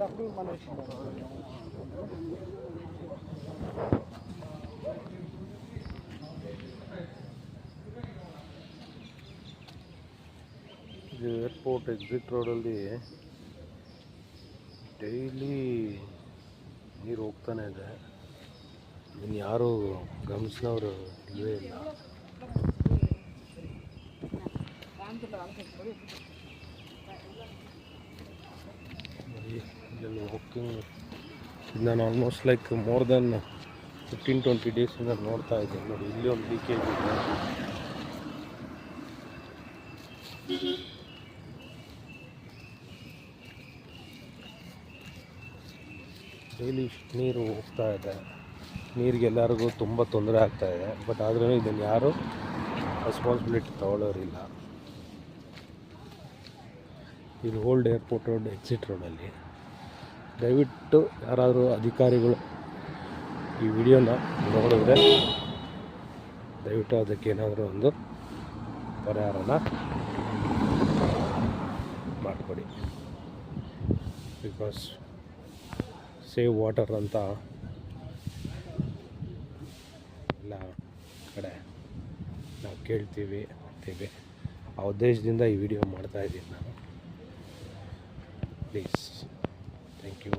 ಇದು airport exit ರೋಡಲ್ಲಿ daily ನೀರು ಹೋಗ್ತಾನೆ ಇದೆ. ಇದನ್ನು ಯಾರೂ ಗಮನಿಸಿನವರು ಇಲ್ಲವೇ ಇಲ್ಲ. ಇದನ್ನು ವಾಕಿಂಗ್ ಇದು ನಾನು ಆಲ್ಮೋಸ್ಟ್ ಲೈಕ್ ಮೋರ್ ದೆನ್ 15-20 ಡೇಸಿಂದ ನೋಡ್ತಾ ಇದ್ದೀನಿ. ನೋಡಿ, ಇಲ್ಲಿ ಒಂದು ಲೀಕೇಜ್ ಇದೆ. ಡೈಲಿ ನೀರು ಹೋಗ್ತಾ ಇದೆ. ನೀರಿಗೆ ಎಲ್ಲರಿಗೂ ತುಂಬ ತೊಂದರೆ ಆಗ್ತಾಯಿದೆ. ಬಟ್ ಆದ್ರೂ ಇದನ್ನು ಯಾರೂ ರೆಸ್ಪಾನ್ಸಿಬಿಲಿಟಿ ತಗೊಳ್ಳೋರಿಲ್ಲ. ಇದು ಓಲ್ಡ್ ಏರ್ಪೋರ್ಟ್ ರೋಡ್ ಎಕ್ಸಿಟ್ ರೋಡಲ್ಲಿ. ದಯವಿಟ್ಟು ಯಾರಾದರೂ ಅಧಿಕಾರಿಗಳು ಈ ವಿಡಿಯೋನ ನೋಡಿದ್ರೆ ದಯವಿಟ್ಟು ಅದಕ್ಕೆ ಏನಾದರೂ ಒಂದು ಪರಿಹಾರನ ಮಾಡಿಕೊಡಿ. ಬಿಕಾಸ್ ಸೇವ್ ವಾಟರ್ ಅಂತ ಎಲ್ಲ ಕಡೆ ನಾವು ಕೇಳ್ತೀವಿ ಅಂತೀವಿ. ಆ ಉದ್ದೇಶದಿಂದ ಈ ವಿಡಿಯೋ ಮಾಡ್ತಾಯಿದ್ದೀನಿ ನಾನು. Please, thank you.